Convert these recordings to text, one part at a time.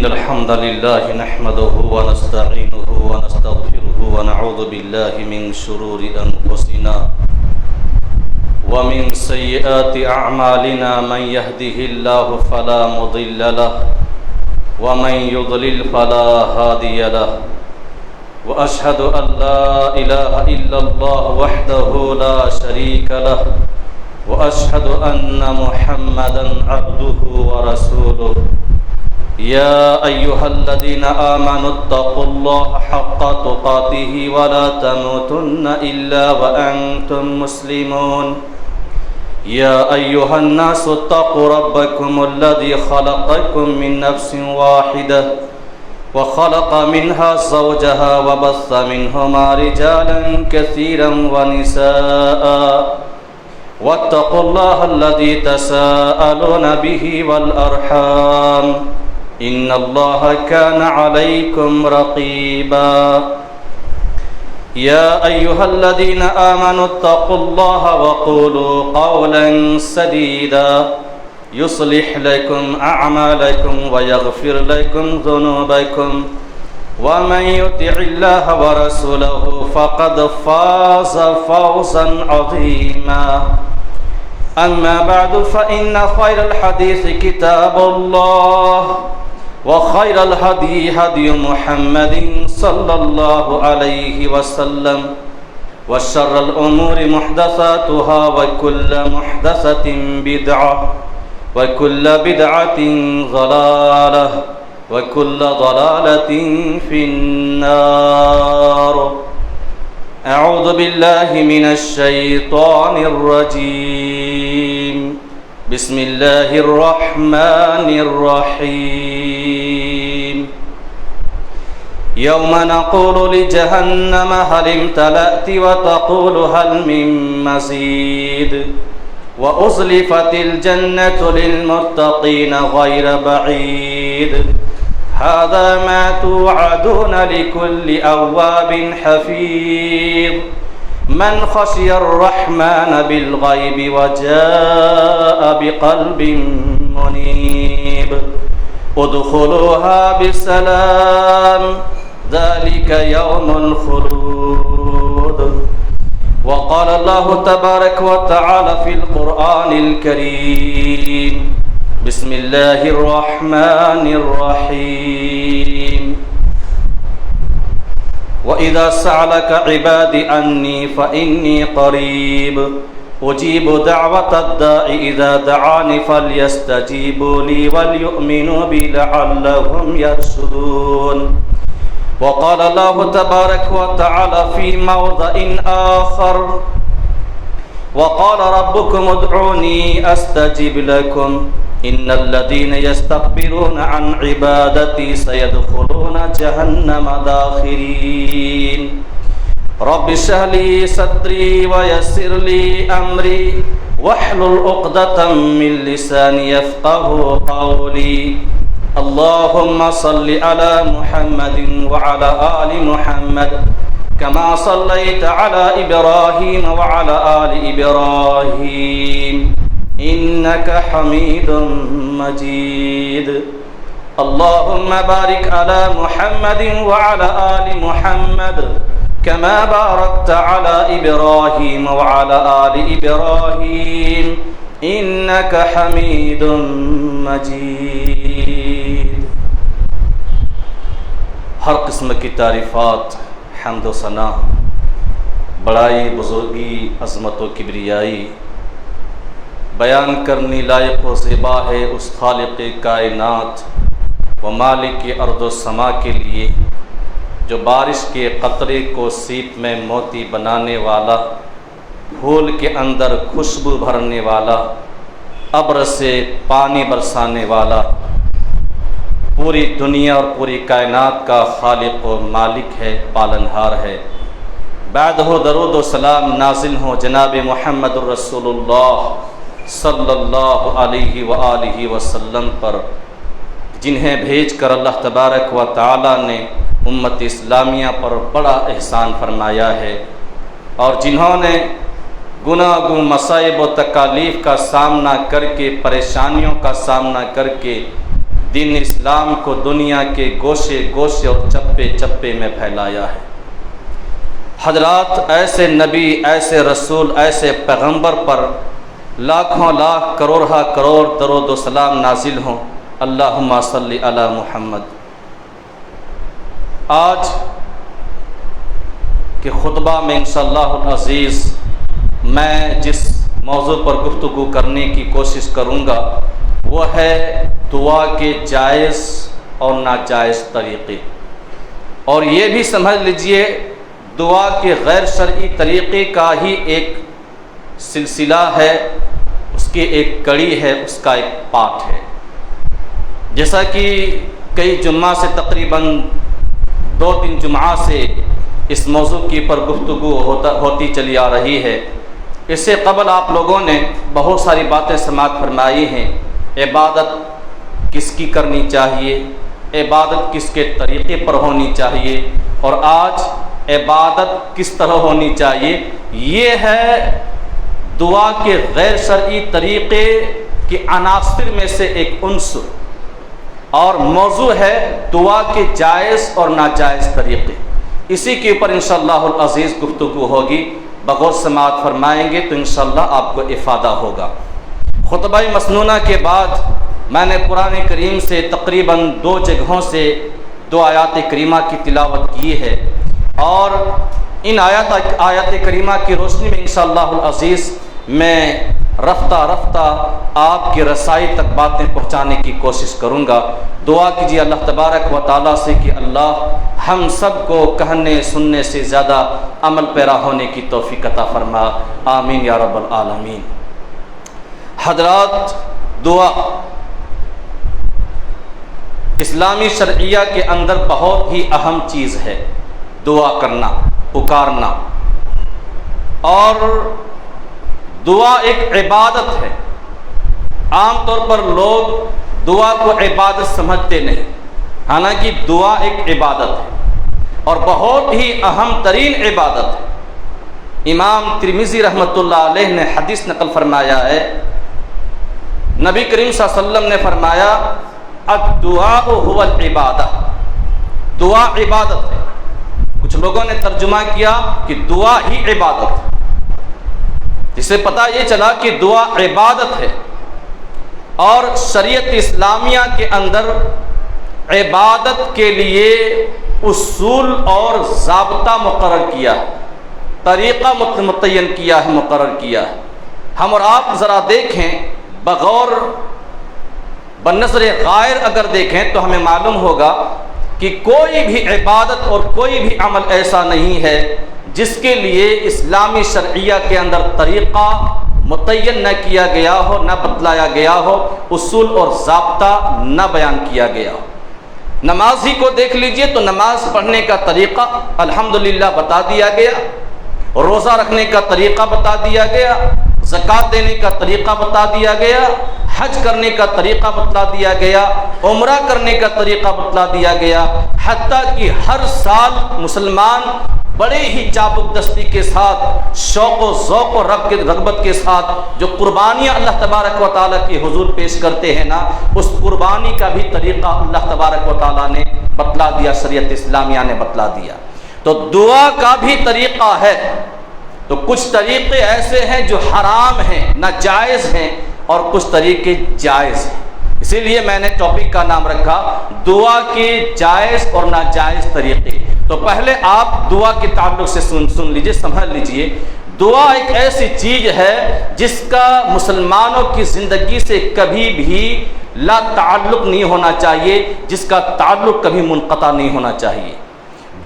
إن الحمد لله نحمده ونستعينه ونستغفره ونعوذ بالله من شرور أنفسنا ومن سيئات أعمالنا من يهده الله فلا مضل له ومن يضلل فلا هادي له وأشهد أن لا إله إلا الله وحده لا شريك له وأشهد أن محمدا عبده ورسوله يا أيها الذين آمنوا اتقوا الله حق تقاته ولا تموتن إلا وأنتم مسلمون يا أيها الناس اتقوا ربكم الذي خلقكم من نفس واحدة وخلق منها زوجها وبث منهما رجالا كثيرا ونساء واتقوا الله الذي تساءلون به والأرحام إن الله كان عليكم رقيبا يا أيها الذين آمنوا اتقوا الله وقولوا قولا سديدا يصلح لكم أعمالكم ويغفر لكم ذنوبكم ومن يطع الله ورسوله فقد فاز فوزا عظيما أما بعد فإن خير الحديث كتاب الله وخير الهدي هدي محمد صلى الله عليه وسلم وشر الأمور محدثاتها وكل محدثة بدعة وكل بدعة ضلالة وكل ضلالة في النار أعوذ بالله من الشيطان الرجيم بسم الله الرحمن الرحيم يوم نقول لجهنم هل امتلأت وتقول هل من مزيد وأزلفت الجنة للمتقين غير بعيد هذا ما توعدون لكل أواب حفيظ من خشي الرحمن بالغيب وجاء بقلب منيب ادخلوها بسلام ذلك يوم الخلود وقال الله تبارك وتعالى في القرآن الكريم بسم الله الرحمن الرحيم وإذا سألك عبادي عني فإني قريب أجيب دعوة الداع إذا دعاني فليستجيبوا لي وليؤمنوا بي لعلهم يرشدون وقال الله تبارك وتعالى في موضع آخر وقال ربكم ادعوني أستجب لكم إن الذين يستكبرون عن عبادتي سيدخلون جهنم داخرين رب اشرح لي صدري ويسر لي أمري واحلل عقدة من لساني يفقهوا قولي اللهم صل على محمد وعلى آل محمد كما صليت على إبراهيم وعلى آل إبراهيم إنك حميد مجيد اللهم بارك على محمد وعلى آل محمد كما باركت على إبراهيم وعلى آل إبراهيم إنك حميد مجيد ہر قسم کی تعریفات حمد و ثنا بڑائی بزرگی عظمت و کبریائی بیان کرنی لائق و زیبا ہے اس خالق کائنات و مالک ارض و سما کے لیے جو بارش کے قطرے کو سیپ میں موتی بنانے والا پھول کے اندر خوشبو بھرنے والا ابر سے پانی برسانے والا پوری دنیا اور پوری کائنات کا خالق و مالک ہے پالنہار ہے بعد ہو درود و سلام نازل ہو جناب محمد الرسول اللہ صلی اللہ علیہ وآلہ وسلم پر جنہیں بھیج کر اللہ تبارک و تعالی نے امت اسلامیہ پر بڑا احسان فرمایا ہے اور جنہوں نے گناہ گو مصائب و تکالیف کا سامنا کر کے پریشانیوں کا سامنا کر کے دین اسلام کو دنیا کے گوشے گوشے اور چپے چپے میں پھیلایا ہے۔ حضرات، ایسے نبی، ایسے رسول، ایسے پیغمبر پر لاکھوں لاکھ کروڑہ کروڑ درود و سلام نازل ہوں۔ اللہم صلی علی محمد۔ آج کے خطبہ میں انشاءاللہ العزیز میں جس موضوع پر گفتگو کرنے کی کوشش کروں گا وہ ہے دعا کے جائز اور ناجائز طریقے، اور یہ بھی سمجھ لیجئے دعا کے غیر شرعی طریقے کا ہی ایک سلسلہ ہے، اس کی ایک کڑی ہے، اس کا ایک پارٹ ہے۔ جیسا کہ کئی جمعہ سے تقریباً 2-3 جمعہ سے اس موضوع کی پر گفتگو ہوتی چلی آ رہی ہے۔ اس سے قبل آپ لوگوں نے بہت ساری باتیں سماعت فرمائی ہیں۔ عبادت کس کی کرنی چاہیے، عبادت کس کے طریقے پر ہونی چاہیے، اور آج عبادت کس طرح ہونی چاہیے۔ یہ ہے دعا کے غیر شرعی طریقے کے عناصر میں سے ایک عنصر، اور موضوع ہے دعا کے جائز اور ناجائز طریقے۔ اسی کے اوپر انشاءاللہ العزیز گفتگو ہوگی، بغور سماعت فرمائیں گے تو انشاءاللہ آپ کو افادہ ہوگا۔ خطبہ مسنونہ کے بعد میں نے قرآن کریم سے تقریباً 2 جگہوں سے 2 آیات کریمہ کی تلاوت کی ہے، اور ان آیات کریمہ کی روشنی میں انشاءاللہ العزیز میں رفتہ رفتہ آپ کی رسائی تک باتیں پہنچانے کی کوشش کروں گا۔ دعا کیجیے اللہ تبارک و تعالیٰ سے کہ اللہ ہم سب کو کہنے سننے سے زیادہ عمل پیرا ہونے کی توفیق عطا فرما، آمین یا رب العالمین۔ حضرات، دعا اسلامی شرعیہ کے اندر بہت ہی اہم چیز ہے۔ دعا کرنا، پکارنا، اور دعا ایک عبادت ہے۔ عام طور پر لوگ دعا کو عبادت سمجھتے نہیں، حالانکہ دعا ایک عبادت ہے اور بہت ہی اہم ترین عبادت ہے۔ امام ترمذی رحمۃ اللہ علیہ نے حدیث نقل فرمایا ہے، نبی کریم صلی اللہ علیہ وسلم نے فرمایا الدعاء هو العبادہ، دعا عبادت ہے۔ کچھ لوگوں نے ترجمہ کیا کہ دعا ہی عبادت ہے، جس سے پتہ یہ چلا کہ دعا عبادت ہے، اور شریعت اسلامیہ کے اندر عبادت کے لیے اصول اور ضابطہ مقرر کیا ہے، طریقہ متعین کیا ہے، مقرر کیا ہے۔ ہم اور آپ ذرا دیکھیں، بغور بنظر غائر اگر دیکھیں تو ہمیں معلوم ہوگا کہ کوئی بھی عبادت اور کوئی بھی عمل ایسا نہیں ہے جس کے لیے اسلامی شرعیہ کے اندر طریقہ متعین نہ کیا گیا ہو، نہ بتلایا گیا ہو، اصول اور ضابطہ نہ بیان کیا گیا ہو۔ نماز ہی کو دیکھ لیجئے تو نماز پڑھنے کا طریقہ الحمدللہ بتا دیا گیا، روزہ رکھنے کا طریقہ بتا دیا گیا، زکوٰۃ دینے کا طریقہ بتا دیا گیا، حج کرنے کا طریقہ بتلا دیا گیا، عمرہ کرنے کا طریقہ بتلا دیا گیا، حتیٰ کہ ہر سال مسلمان بڑے ہی چابک دستی کے ساتھ، شوق و ذوق و رغبت کے ساتھ جو قربانیاں اللہ تبارک و تعالیٰ کے حضور پیش کرتے ہیں نا، اس قربانی کا بھی طریقہ اللہ تبارک و تعالیٰ نے بتلا دیا، شریعت اسلامیہ نے بتلا دیا۔ تو دعا کا بھی طریقہ ہے، تو کچھ طریقے ایسے ہیں جو حرام ہیں، ناجائز ہیں، اور کچھ طریقے جائز ہیں۔ اسی لیے میں نے ٹاپک کا نام رکھا دعا کے جائز اور ناجائز طریقے۔ تو پہلے آپ دعا کے تعلق سے سن لیجئے، سمجھ لیجئے۔ دعا ایک ایسی چیز ہے جس کا مسلمانوں کی زندگی سے کبھی بھی لا تعلق نہیں ہونا چاہیے، جس کا تعلق کبھی منقطع نہیں ہونا چاہیے۔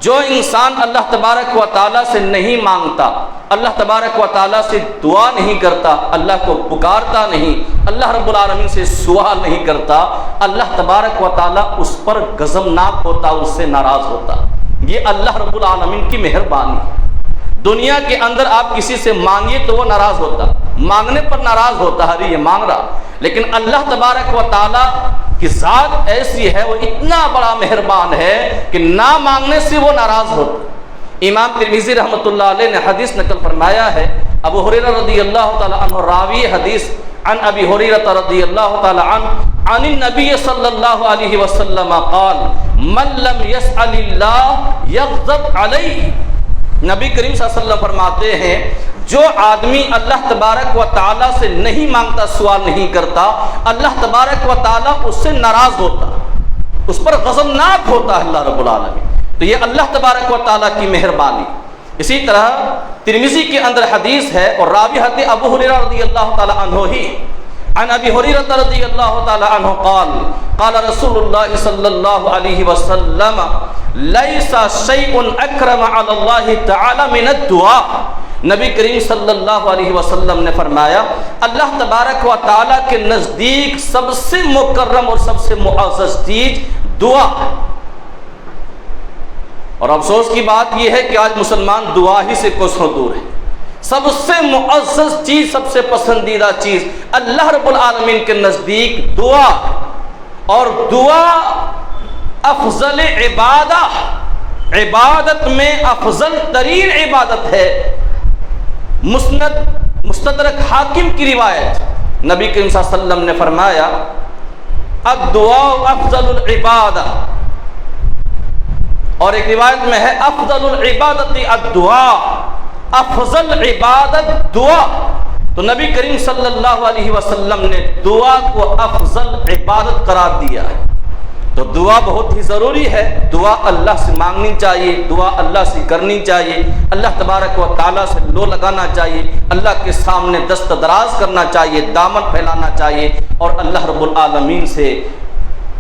جو انسان اللہ تبارک و تعالیٰ سے نہیں مانگتا، اللہ تبارک و تعالیٰ سے دعا نہیں کرتا، اللہ کو پکارتا نہیں، اللہ رب العالمین سے سوال نہیں کرتا، اللہ تبارک و تعالیٰ اس پر غضبناک ہوتا، اس سے ناراض ہوتا۔ یہ اللہ رب العالمین کی مہربانی ہے۔ دنیا کے اندر آپ کسی سے مانگیے تو وہ ناراض ہوتا، مانگنے پر ناراض ہوتا، ارے یہ مانگ رہا، لیکن اللہ تبارک و تعالیٰ کی ذات ایسی ہے، وہ اتنا بڑا مہربان ہے کہ نہ مانگنے سے وہ ناراض ہوتا۔ امام ترمذی رحمۃ اللہ علیہ نے حدیث نقل فرمایا ہے، ابو ہریرہ رضی اللہ تعالی عنہ راوی حدیث، عن ابی ہریرہ رضی اللہ تعالی عنہ عن النبی صلی اللہ علیہ وسلم قال من لم يسأل اللہ یغضب علیہ۔ نبی کریم صلی اللہ علیہ وسلم فرماتے ہیں جو آدمی اللہ تبارک و تعالیٰ سے نہیں مانگتا، سوال نہیں کرتا، اللہ تبارک و تعالیٰ اس سے ناراض ہوتا، اس پر غضبناک ہوتا ہے اللہ رب العالمین۔ تو یہ اللہ تبارک و تعالیٰ کی مہربانی۔ اسی طرح ترمذی کے اندر حدیث ہے اور راوی حضرت ابو ہریرہ رضی اللہ تعالی عنہ ہی، عن ابی ہریرہ رضی اللہ تعالی عنہ قال قال رسول اللہ صلی اللہ علیہ وسلم لیس شیء اکرم علی اللہ تعالی من الدعاء۔ نبی کریم صلی اللہ علیہ وسلم نے فرمایا اللہ تبارک و تعالیٰ کے نزدیک سب سے مکرم اور سب سے معزز چیز دعا۔ اور افسوس کی بات یہ ہے کہ آج مسلمان دعا ہی سے کوسوں دور ہے۔ سب سے معزز چیز، سب سے پسندیدہ چیز اللہ رب العالمین کے نزدیک دعا، اور دعا افضل عبادت میں افضل ترین عبادت ہے۔ مستدرک حاکم کی روایت، نبی کریم صلی اللہ علیہ وسلم نے فرمایا الدعاء افضل العبادہ، اور ایک روایت میں ہے افضل العبادت الدعاء، افضل عبادت دعا۔ تو نبی کریم صلی اللہ علیہ وسلم نے دعا کو افضل عبادت قرار دیا ہے۔ تو دعا بہت ہی ضروری ہے، دعا اللہ سے مانگنی چاہیے، دعا اللہ سے کرنی چاہیے، اللہ تبارک و تعالیٰ سے لو لگانا چاہیے، اللہ کے سامنے دست دراز کرنا چاہیے، دامن پھیلانا چاہیے، اور اللہ رب العالمین سے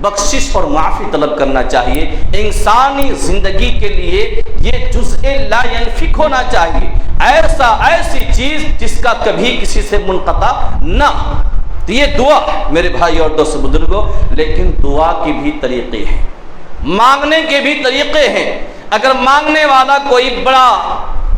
بخشش اور معافی طلب کرنا چاہیے۔ انسانی زندگی کے لیے یہ جزء لا ينفک ہونا چاہیے، ایسی چیز جس کا کبھی کسی سے منقطع نہ۔ تو یہ دعا میرے بھائی اور دوست بزرگوں، لیکن دعا کی بھی طریقے ہیں، مانگنے کے بھی طریقے ہیں۔ اگر مانگنے والا کوئی بڑا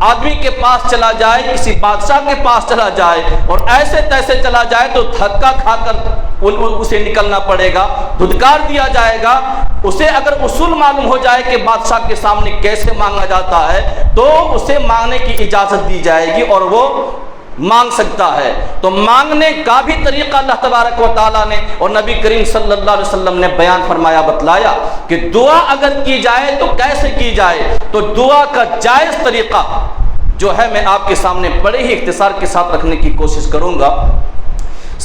آدمی کے پاس چلا جائے، کسی بادشاہ کے پاس چلا جائے اور ایسے تیسے چلا جائے تو دھکا کھا کر اسے نکلنا پڑے گا، دھتکار دیا جائے گا۔ اسے اگر اصول معلوم ہو جائے کہ بادشاہ کے سامنے کیسے مانگا جاتا ہے تو اسے مانگنے کی اجازت دی جائے گی اور وہ مانگ سکتا ہے۔ تو مانگنے کا بھی طریقہ اللہ تبارک و تعالیٰ نے اور نبی کریم صلی اللہ علیہ وسلم نے بیان فرمایا، بتلایا کہ دعا اگر کی جائے تو کیسے کی جائے۔ تو دعا کا جائز طریقہ جو ہے میں آپ کے سامنے بڑے ہی اختصار کے ساتھ رکھنے کی کوشش کروں گا۔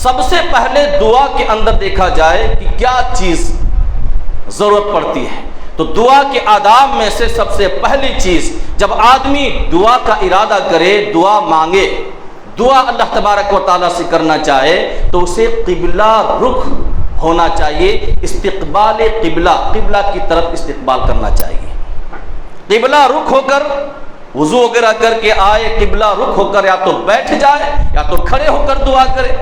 سب سے پہلے دعا کے اندر دیکھا جائے کہ کیا چیز ضرورت پڑتی ہے۔ تو دعا کے آداب میں سے سب سے پہلی چیز، جب آدمی دعا کا ارادہ کرے، دعا مانگے، دعا اللہ تبارک و تعالیٰ سے کرنا چاہے تو اسے قبلہ رخ ہونا چاہیے، استقبال قبلہ کی طرف استقبال کرنا چاہیے۔ قبلہ رخ ہو کر وضو وغیرہ کر کے آئے، قبلہ رخ ہو کر یا تو بیٹھ جائے یا تو کھڑے ہو کر دعا کرے۔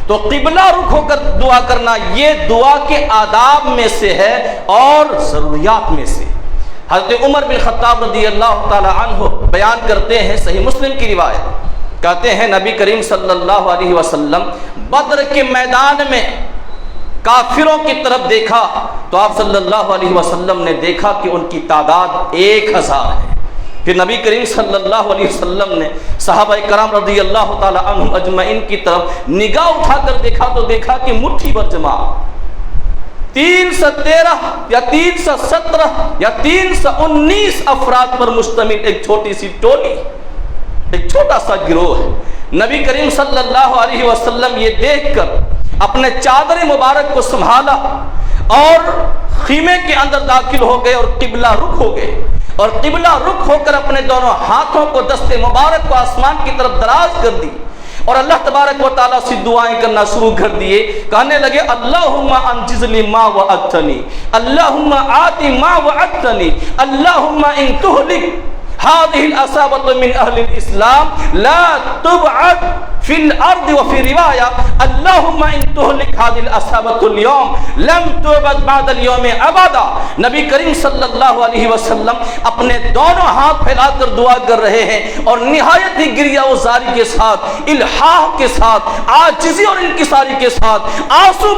تو قبلہ رخ ہو کر دعا کرنا یہ دعا کے آداب میں سے ہے اور ضروریات میں سے۔ حضرت عمر بن خطاب رضی اللہ تعالی عنہ بیان کرتے ہیں، صحیح مسلم کی روایت، کہتے ہیں نبی کریم صلی اللہ علیہ وسلم بدر کے میدان میں کافروں کی طرف دیکھا تو آپ صلی اللہ علیہ وسلم نے دیکھا کہ ان کی تعداد 1000 ہے۔ پھر نبی کریم صلی اللہ علیہ وسلم نے صحابہ کرام رضی اللہ تعالی عنہم اجمعین کی طرف نگاہ اٹھا کر دیکھا تو دیکھا کہ مٹھی بھر جماعت، 313 یا 317 یا 319 افراد پر مشتمل ایک چھوٹی سی ٹولی، ایک چھوٹا سا گروہ ہے۔ نبی کریم صلی اللہ علیہ وسلم یہ دیکھ کر اپنے چادر مبارک کو سنبھالا اور خیمے کے اندر داخل ہو گئے اور قبلہ رخ ہو گئے، اور قبلہ رخ ہو کر اپنے دونوں ہاتھوں کو دست مبارک کو آسمان کی طرف دراز کر دی اور اللہ تبارک و تعالیٰ سے دعائیں کرنا شروع کر دیے۔ کہنے لگے اللہم انجز لی ما وعدتنی، اللہم آتی ما وعدتنی، اللہم ان تہلک هذه الأصابة من أهل الإسلام لا تبعد في الأرض، وفي رواية اللهم إن تهلك هذه الأصابة اليوم لم تبعد بعد اليوم أبدا۔ نبی کریم صلی اللہ علیہ وسلم اپنے دونوں ہاتھ پھیلا کر دعا کر رہے ہیں اور نہایت ہی گریہ و زاری کے ساتھ، الحاح کے ساتھ، عاجزی اور انکساری کے ساتھ، آنسو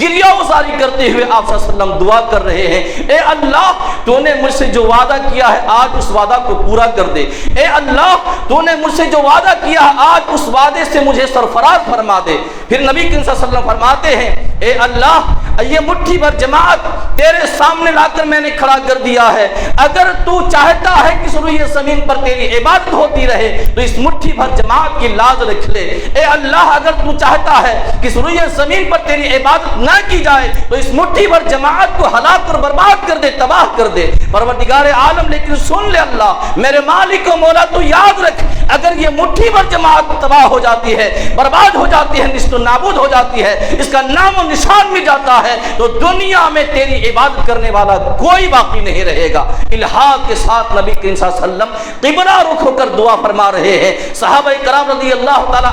گریہ وزاری کرتے ہوئے آپ صلی اللہ علیہ وسلم دعا کر رہے ہیں، اے اللہ تو نے مجھ سے جو وعدہ کیا ہے آج اس وعدہ کو پورا کر دے، اے اللہ تو نے مجھ سے جو وعدہ کیا ہے آج اس وعدے سے مجھے سرفراز فرما دے۔ پھر نبی کریم صلی اللہ علیہ وسلم فرماتے ہیں اے اللہ یہ مٹھی بھر جماعت تیرے سامنے لا کر میں نے کھڑا کر دیا ہے، اگر تو چاہتا ہے کہ روئے زمین پر تیری عبادت ہوتی رہے تو اس مٹھی بھر جماعت کی لاز رکھ لے۔ اے اللہ اگر تو چاہتا ہے کہ روئے زمین پر تیری عبادت نہ کی جائے تو اس مٹھی بھر جماعت کو ہلاک اور برباد کر دے، تباہ کر دے۔ پروردگار عالم لیکن سن لے اللہ میرے مالک و مولا، تو یاد رکھ اگر یہ مٹھی بھر جماعت تباہ ہو جاتی ہے، برباد ہو جاتی ہے، نیست و نابود ہو جاتی ہے، اس کا نام و نشان مٹ جاتا ہے، تو دنیا میں تیری عبادت کرنے والا کوئی باقی نہیں رہے گا۔ الحاق کے ساتھ نبی کریم صلی اللہ علیہ وسلم قبلہ رخ ہو کر دعا فرما رہے ہیں۔ صحابہ کرام رضی اللہ تعالی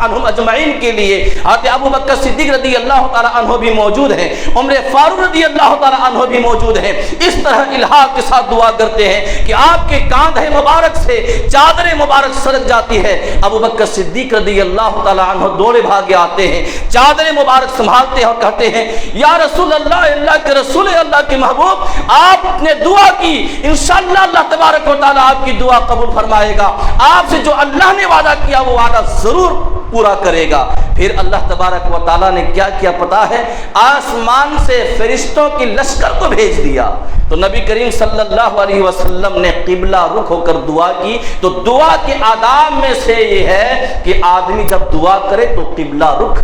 عنہم اجمعین کے لیے حضرت ابو بکر صدیق رضی اللہ تعالی عنہ بھی موجود ہیں، عمر فاروق رضی اللہ تعالی عنہ بھی موجود ہیں۔ اس طرح الحاق کے ساتھ دعا کرتے ہیں کہ آپ کے کاندھے مبارک سے چادر مبارک سرک جاتی ہے، ابو بکر صدیق رضی اللہ تعالی عنہ دوڑے بھاگے آتے ہیں، چادر مبارک سنبھالتے ہیں اور کہتے ہیں یا رسول اللہ، اللہ کے رسول، اللہ کے محبوب، آپ نے دعا کی، انشاءاللہ اللہ تبارک و تعالی آپ کی دعا قبول فرمائے گا، آپ سے جو اللہ نے وعدہ کیا وہ وعدہ ضرور پورا کرے گا۔ پھر اللہ تبارک و تعالی نے کیا کیا پتا ہے؟ آسمان سے فرشتوں کی لشکر کو بھیج دیا۔ تو نبی کریم صلی اللہ علیہ وسلم نے قبلہ رخ ہو کر دعا کی۔ تو دعا کے آداب میں سے یہ ہے کہ آدمی جب دعا کرے تو قبلہ رخ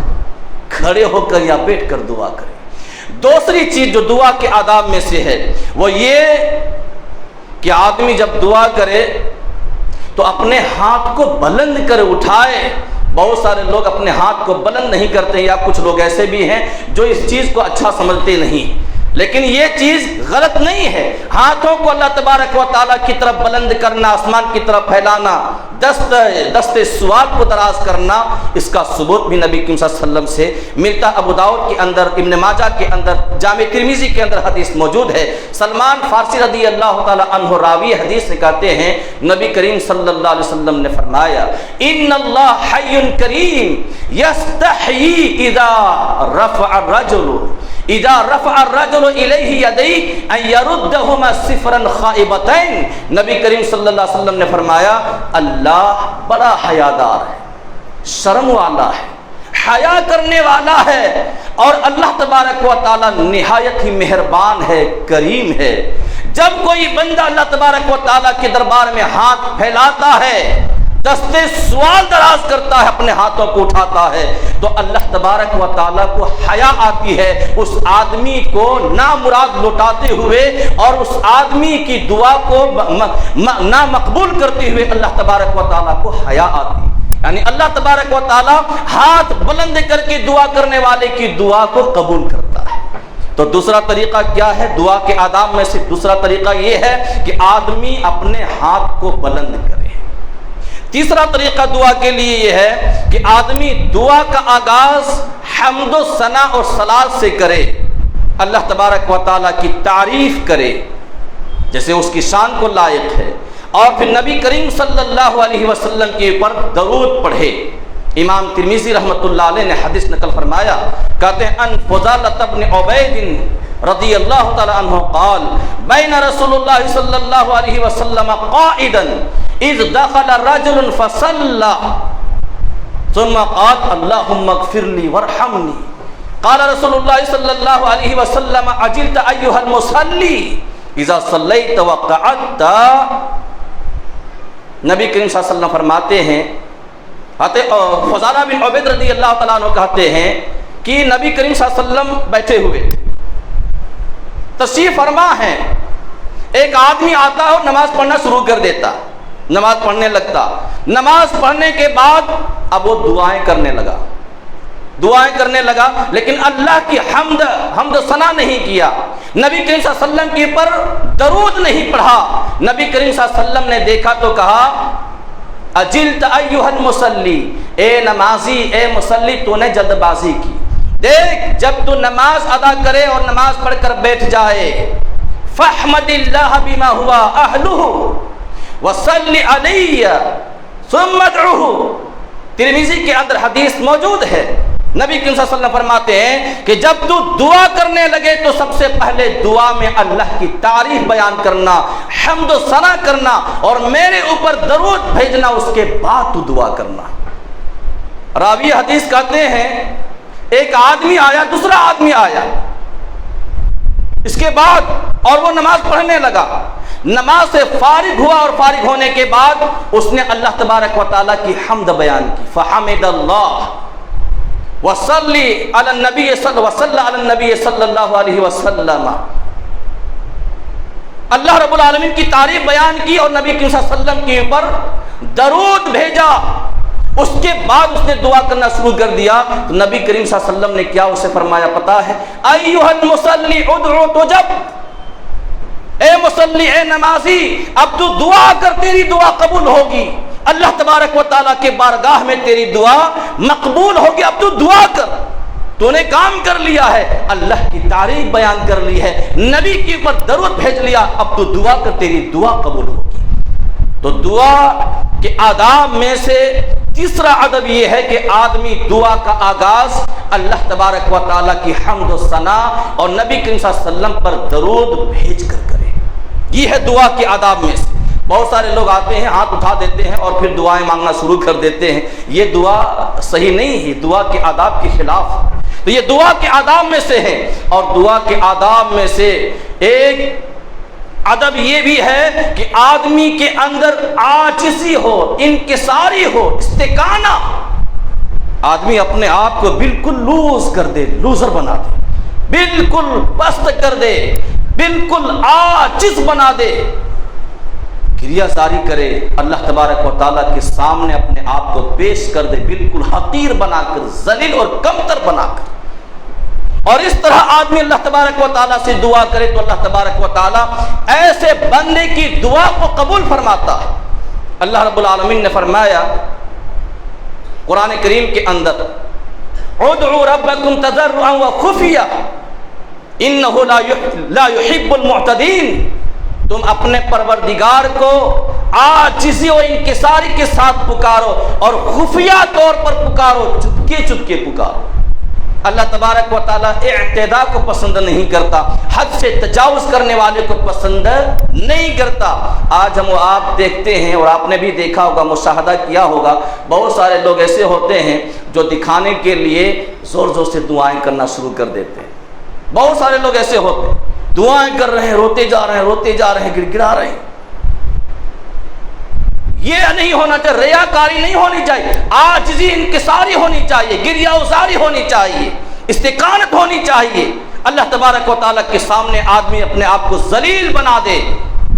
کھڑے ہو کر یا بیٹھ کر دعا کرے۔ دوسری چیز جو دعا کے آداب میں سے ہے وہ یہ کہ آدمی جب دعا کرے تو اپنے ہاتھ کو بلند کر اٹھائے۔ بہت سارے لوگ اپنے ہاتھ کو بلند نہیں کرتے، یا کچھ لوگ ایسے بھی ہیں جو اس چیز کو اچھا سمجھتے نہیں، لیکن یہ چیز غلط نہیں ہے۔ ہاتھوں کو اللہ تبارک و تعالیٰ کی طرف بلند کرنا، آسمان کی طرف پھیلانا، دست سوال کو دراز کرنا، اس کا ثبوت بھی نبی کریم صلی اللہ علیہ وسلم سے ملتا۔ ابو داؤد کے اندر، ابن ماجہ کے اندر، جامع ترمذی کے اندر حدیث موجود ہے۔ سلمان فارسی رضی اللہ تعالی عنہ راوی حدیث سے کہتے ہیں نبی کریم صلی اللہ علیہ وسلم نے فرمایا ان اللہ حی کریم یستحیی اذا رفع الرجل الیہ یدیہ ان یردہما صفرا خائبتین۔ نبی کریم صلی اللہ علیہ وسلم نے فرمایا اللہ بڑا حیادار ہے، شرم والا ہے، حیا کرنے والا ہے، اور اللہ تبارک و تعالی نہایت ہی مہربان ہے، کریم ہے۔ جب کوئی بندہ اللہ تبارک و تعالی کے دربار میں ہاتھ پھیلاتا ہے، دستے سوال دراز کرتا ہے، اپنے ہاتھوں کو اٹھاتا ہے، تو اللہ تبارک و تعالیٰ کو حیا آتی ہے اس آدمی کو نامراد لوٹاتے ہوئے، اور اس آدمی کی دعا کو نامقبول کرتے ہوئے اللہ تبارک و تعالیٰ کو حیا آتی ہے۔ یعنی اللہ تبارک و تعالیٰ ہاتھ بلند کر کے دعا کرنے والے کی دعا کو قبول کرتا ہے۔ تو دوسرا طریقہ کیا ہے؟ دعا کے آداب میں سے دوسرا طریقہ یہ ہے کہ آدمی اپنے ہاتھ کو بلند کرے۔ تیسرا طریقہ دعا کے لیے یہ ہے کہ آدمی دعا کا آغاز حمد و ثنا اور صلات سے کرے، اللہ تبارک و تعالیٰ کی تعریف کرے جیسے اس کی شان کو لائق ہے، اور پھر نبی کریم صلی اللہ علیہ وسلم کے اوپر درود پڑھے۔ امام ترمذی رحمۃ اللہ علیہ نے حدیث نقل فرمایا، کہتے ہیں ان فضالۃ بن عبید رضی اللہ تعالی عنہ قال بین رسول اللہ صلی اللہ علیہ وسلم قائدا اذ دخل رجل فصلى ثم قال اللهم اغفر لي وارحمني قال رسول الله صلى الله عليه وسلم عجلت ايها المصلي اذا صليت وقعدت۔ نبی کریم صلی اللہ علیہ وسلم فرماتے ہیں، فضالہ بن عبید رضی اللہ تعالیٰ عنہ کہتے ہیں کہ نبی کریم صلی اللہ علیہ وسلم بیٹھے ہوئے تشریف فرما ہیں، ایک آدمی آتا اور نماز پڑھنا شروع کر دیتا، نماز پڑھنے لگتا، نماز پڑھنے کے بعد اب وہ دعائیں کرنے لگا، لیکن اللہ کی حمد و ثنا نہیں کیا، نبی کریم صلی اللہ علیہ وسلم کے اوپر درود نہیں پڑھا۔ نبی کریم صلی اللہ علیہ وسلم نے دیکھا تو کہا اجلت ایھا المصلی، اے نمازی، اے مصلی، تو نے جلد بازی کی، دیکھ جب تو نماز ادا کرے اور نماز پڑھ کر بیٹھ جائے فاحمد اللہ بما ہوا اہلہ وصلی علی ثم ادعوہ۔ ترمذی کے اندر حدیث موجود ہے، نبی کریم صلی اللہ علیہ وسلم فرماتے ہیں کہ جب تو دعا کرنے لگے تو سب سے پہلے دعا میں اللہ کی تعریف بیان کرنا، حمد و ثنا کرنا، اور میرے اوپر درود بھیجنا، اس کے بعد تو دعا کرنا۔ راوی حدیث کہتے ہیں ایک آدمی آیا، دوسرا آدمی آیا، اس کے بعد اور وہ نماز پڑھنے لگا، نماز سے فارغ ہوا اور فارغ ہونے کے بعد اس نے اللہ تبارک و تعالیٰ کی حمد بیان کی، فحمد اللہ وصلی علی النبی صلی اللہ علیہ وسلم، اللہ رب العالمین کی تعریف بیان کی اور نبی کریم صلی اللہ علیہ وسلم کے اوپر درود بھیجا۔ اس کے بعد اس نے دعا کرنا شروع کر دیا تو نبی کریم صلی اللہ علیہ وسلم نے کیا اسے فرمایا پتہ ہے؟ ایھا المصلی ادعو تجب، اے مصلی، اے نمازی، اب تو دعا کر، تیری دعا قبول ہوگی، اللہ تبارک و تعالیٰ کے بارگاہ میں تیری دعا مقبول ہوگی، اب تو دعا کر، تو نے کام کر لیا ہے، اللہ کی تعریف بیان کر لی ہے، نبی کے اوپر درود بھیج لیا، اب تو دعا کر، تیری دعا قبول ہوگی۔ تو دعا کے آداب میں سے تیسرا ادب یہ ہے کہ آدمی دعا کا آغاز اللہ تبارک و تعالیٰ کی حمد و ثنا اور نبی کریم صلی اللہ علیہ وسلم پر درود بھیج کر کرے، یہ ہے دعا کے آداب میں سے۔ بہت سارے لوگ آتے ہیں، ہاتھ اٹھا دیتے ہیں اور پھر دعائیں مانگنا شروع کر دیتے ہیں، یہ دعا صحیح نہیں ہے، دعا کے آداب کے خلاف ہے۔ تو یہ دعا کے آداب میں سے ہے، اور دعا کے آداب میں سے ایک ادب یہ بھی ہے کہ آدمی کے اندر عاجزی ہو، انکساری ہو، استکانہ، آدمی اپنے آپ کو بالکل لوز کر دے، لوزر بنا دے، بالکل پست کر دے، بالکل عاجز بنا دے، کریا زاری کرے، اللہ تبارک و تعالیٰ کے سامنے اپنے آپ کو پیش کر دے، بالکل حقیر بنا کر، ذلیل اور کمتر بنا کر، اور اس طرح آدمی اللہ تبارک و تعالیٰ سے دعا کرے تو اللہ تبارک و تعالیٰ ایسے بندے کی دعا کو قبول فرماتا ہے۔ اللہ رب العالمین نے فرمایا قرآن کریم کے اندر، ادعوا ربکم تضرعا وخفیا انہ لا یحب المعتدین، تم اپنے پروردگار کو عاجزی و انکساری کے ساتھ پکارو اور خفیہ طور پر پکارو، چپکے چپکے پکارو۔ اللہ تبارک و تعالیٰ اعتداء کو پسند نہیں کرتا، حد سے تجاوز کرنے والے کو پسند نہیں کرتا۔ آج ہم آپ دیکھتے ہیں اور آپ نے بھی دیکھا ہوگا، مشاہدہ کیا ہوگا، بہت سارے لوگ ایسے ہوتے ہیں جو دکھانے کے لیے زور زور سے دعائیں کرنا شروع کر دیتے ہیں۔ بہت سارے لوگ ایسے ہوتے ہیں، دعائیں کر رہے ہیں، روتے جا رہے ہیں، روتے جا رہے ہیں، گڑ گڑا رہے ہیں۔ یہ نہیں ہونا چاہیے، ریاکاری نہیں ہونی چاہیے، عاجزی انکساری ہونی چاہیے، گریہ ازاری ہونی چاہیے، استقامت ہونی چاہیے۔ اللہ تبارک و تعالیٰ کے سامنے آدمی اپنے آپ کو ذلیل بنا دے،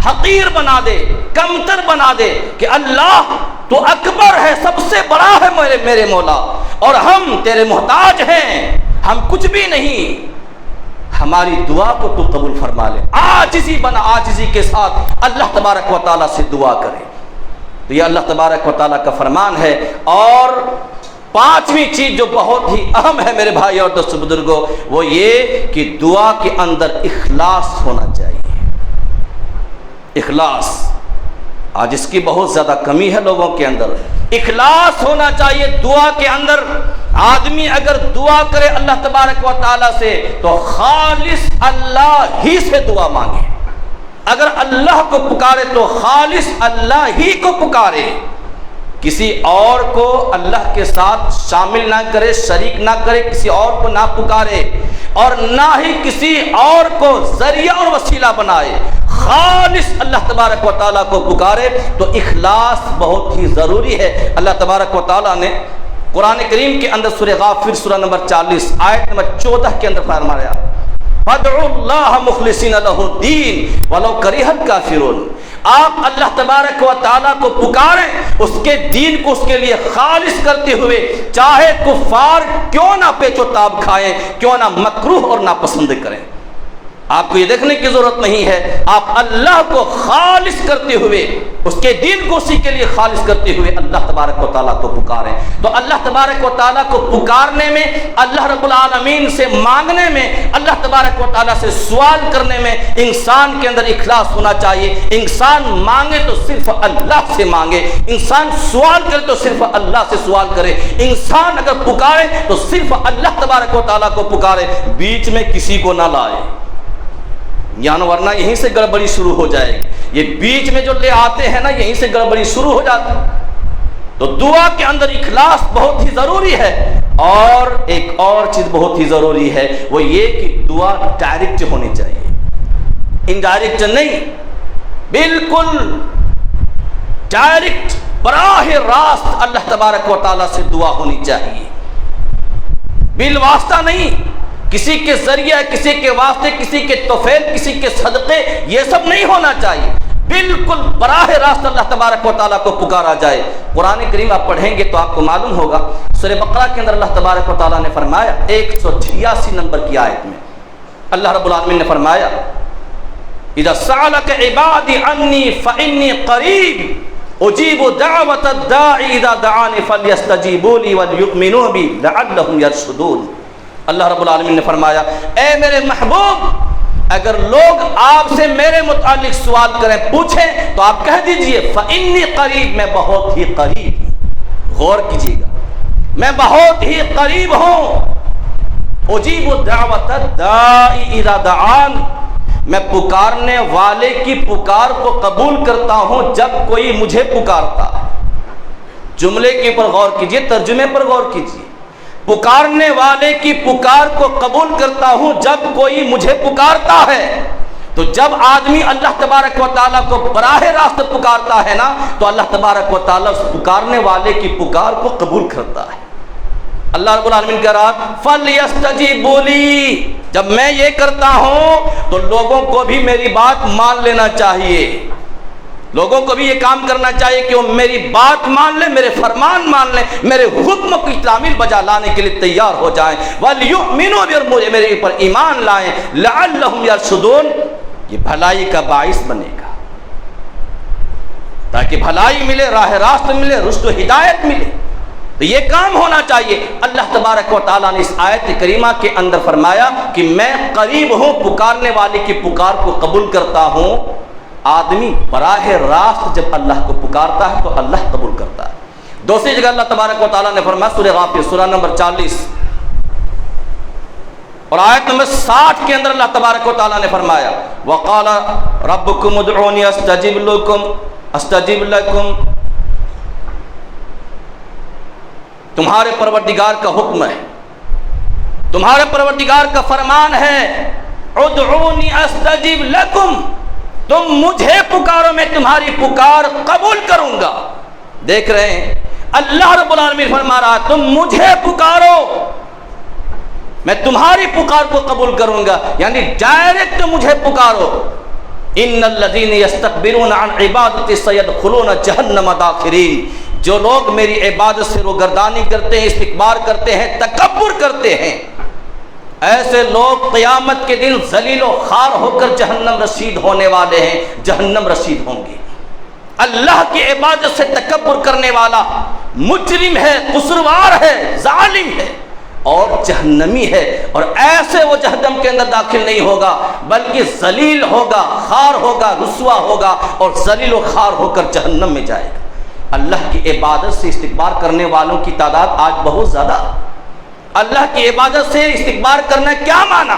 حقیر بنا دے، کمتر بنا دے کہ اللہ تو اکبر ہے، سب سے بڑا ہے میرے مولا، اور ہم تیرے محتاج ہیں، ہم کچھ بھی نہیں، ہماری دعا کو تو قبول فرما لے۔ عاجزی بنا، عاجزی کے ساتھ اللہ تبارک و تعالیٰ سے دعا کرے، تو یہ اللہ تبارک و تعالیٰ کا فرمان ہے۔ اور پانچویں چیز جو بہت ہی اہم ہے میرے بھائی اور دوستو بزرگوں، وہ یہ کہ دعا کے اندر اخلاص ہونا چاہیے۔ اخلاص آج اس کی بہت زیادہ کمی ہے لوگوں کے اندر، اخلاص ہونا چاہیے دعا کے اندر۔ آدمی اگر دعا کرے اللہ تبارک و تعالیٰ سے تو خالص اللہ ہی سے دعا مانگے، اگر اللہ کو پکارے تو خالص اللہ ہی کو پکارے، کسی اور کو اللہ کے ساتھ شامل نہ کرے، شریک نہ کرے، کسی اور کو نہ پکارے، اور نہ ہی کسی اور کو ذریعہ اور وسیلہ بنائے، خالص اللہ تبارک و تعالیٰ کو پکارے۔ تو اخلاص بہت ہی ضروری ہے۔ اللہ تبارک و تعالیٰ نے قرآن کریم کے اندر سورہ غافر سورہ نمبر 40 آیت نمبر 14 کے اندر فرمایا، فَادْعُوا اللَّهَ مُخْلِصِينَ لَهُ الدِّينَ وَلَوْ كَرِهَ الْكَافِرُونَ، آپ اللہ تبارک و تعالیٰ کو پکاریں، اس کے دین کو اس کے لیے خالص کرتے ہوئے، چاہے کفار کیوں نہ پیچ و تاب کھائیں، کیوں نہ مکروہ اور ناپسند کریں۔ آپ کو یہ دیکھنے کی ضرورت نہیں ہے، آپ اللہ کو خالص کرتے ہوئے، اس کے دین کو اسی کے لیے خالص کرتے ہوئے اللہ تبارک و تعالیٰ کو پکاریں۔ تو اللہ تبارک و تعالیٰ کو پکارنے میں، اللہ رب العالمین سے مانگنے میں، اللہ تبارک و تعالیٰ سے سوال کرنے میں انسان کے اندر اخلاص ہونا چاہیے۔ انسان مانگے تو صرف اللہ سے مانگے، انسان سوال کرے تو صرف اللہ سے سوال کرے، انسان اگر پکارے تو صرف اللہ تبارک و تعالیٰ کو پکارے، بیچ میں کسی کو نہ لائے، یعنی ورنہ یہیں سے گڑبڑی شروع ہو جائے گی۔ یہ بیچ میں جو لے آتے ہیں نا، یہیں سے گڑبڑی شروع ہو جاتی۔ تو دعا کے اندر اخلاص بہت ہی ضروری ہے، اور ایک اور چیز بہت ہی ضروری ہے، وہ یہ کہ دعا ڈائریکٹ ہونی چاہیے، انڈائریکٹ نہیں، بالکل ڈائریکٹ براہ راست اللہ تبارک و تعالیٰ سے دعا ہونی چاہیے، بالواسطہ نہیں، کسی کے ذریعے، کسی کے واسطے، کسی کے توفیل، کسی کے صدقے، یہ سب نہیں ہونا چاہیے، بالکل براہ راست اللہ تبارک و تعالیٰ کو پکارا جائے۔ قرآن کریم آپ پڑھیں گے تو آپ کو معلوم ہوگا، سورہ بقرہ کے اندر اللہ تبارک و تعالیٰ نے فرمایا 186 نمبر کی آیت میں اللہ رب العالمین نے فرمایا اذا سألك عبادی عنی فإنی قریب اجیب دعوت الداعی اذا دعانی فلیستجیبوا لی وليؤمنوا بی لعلهم یرشدون۔ اللہ رب العالمین نے فرمایا اے میرے محبوب، اگر لوگ آپ سے میرے متعلق سوال کریں، پوچھیں، تو آپ کہہ دیجئے فإنی قریب، میں بہت ہی قریب ہوں۔ غور کیجئے گا، میں بہت ہی قریب ہوں۔ اجیب دعوت الداعی اذا دعان، میں پکارنے والے کی پکار کو قبول کرتا ہوں جب کوئی مجھے پکارتا ہے۔ جملے کے اوپر غور کیجئے، ترجمے پر غور کیجئے، پکارنے والے کی پکار کو قبول کرتا ہوں جب کوئی مجھے پکارتا ہے۔ تو جب آدمی اللہ تبارک و تعالیٰ کو براہ راست پکارتا ہے نا، تو اللہ تبارک و تعالیٰ اس پکارنے والے کی پکار کو قبول کرتا ہے۔ اللہ رب العالمین کہہ رہا فَلْيَسْتَجِيبُوا لِي، جب میں یہ کرتا ہوں تو لوگوں کو بھی میری بات مان لینا چاہیے، لوگوں کو بھی یہ کام کرنا چاہیے کہ وہ میری بات مان لیں، میرے فرمان مان لیں، میرے حکم کی تعمیل بجا لانے کے لیے تیار ہو جائیں، وَلْيُؤْمِنُوا بِي، مجھے میرے اوپر ایمان لائیں، لَعَلَّهُمْ يَرْشُدُونَ، یہ بھلائی کا باعث بنے گا، تاکہ بھلائی ملے، راہ راست ملے، رشد و ہدایت ملے۔ تو یہ کام ہونا چاہیے۔ اللہ تبارک و تعالیٰ نے اس آیت کریمہ کے اندر فرمایا کہ میں قریب ہوں، پکارنے والے کی پکار کو قبول کرتا ہوں۔ آدمی براہ راست جب اللہ کو پکارتا ہے تو اللہ قبول کرتا ہے۔ دوسری جگہ اللہ تبارک و تعالیٰ نے فرمایا سورہ غافر، سورہ نمبر 40 اور آیت نمبر 60 کے اندر اللہ تبارک و تعالیٰ نے فرمایا وَقَالَ رَبُّكُمُ ادْعُونِي أَسْتَجِبْ لَكُمْ، تمہارے پروردگار کا حکم ہے، تمہارے پروردگار کا فرمان ہے ادعونی استجب لکم، تم مجھے پکارو میں تمہاری پکار قبول کروں گا۔ دیکھ رہے ہیں اللہ رب العالمین فرما رہا تم مجھے پکارو میں تمہاری پکار کو قبول کروں گا، یعنی ڈائریکٹ مجھے پکارو۔ ان الذین یستکبرون عن عبادتی سیدخلون جہنم داخرین، جو لوگ میری عبادت سے روگردانی کرتے ہیں، استکبار کرتے ہیں، تکبر کرتے ہیں، ایسے لوگ قیامت کے دن ذلیل و خوار ہو کر جہنم رسید ہونے والے ہیں، جہنم رسید ہوں گے۔ اللہ کی عبادت سے تکبر کرنے والا مجرم ہے، قصوروار ہے، ظالم ہے اور جہنمی ہے، اور ایسے وہ جہنم کے اندر داخل نہیں ہوگا بلکہ ذلیل ہوگا، خوار ہوگا، رسوا ہوگا اور ذلیل و خوار ہو کر جہنم میں جائے گا۔ اللہ کی عبادت سے استکبار کرنے والوں کی تعداد آج بہت زیادہ۔ اللہ کی عبادت سے استکبار کرنا کیا مانا؟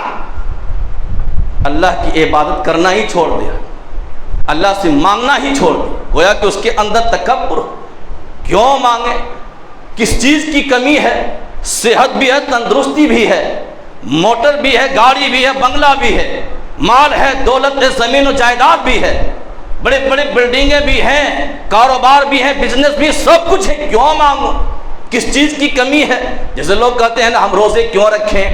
اللہ کی عبادت کرنا ہی چھوڑ دیا، اللہ سے مانگنا ہی چھوڑ دیا، گویا کہ اس کے اندر تکبر۔ کیوں مانگے؟ کس چیز کی کمی ہے؟ صحت بھی ہے، تندرستی بھی ہے، موٹر بھی ہے، گاڑی بھی ہے، بنگلہ بھی ہے، مال ہے، دولت ہے، زمین و جائیداد بھی ہے، بڑے بڑے بلڈنگیں بھی ہیں، کاروبار بھی ہیں، بزنس بھی، سب کچھ ہے، کیوں مانگو؟ کس چیز کی کمی ہے؟ جیسے لوگ کہتے ہیں نا ہم روزے کیوں رکھیں،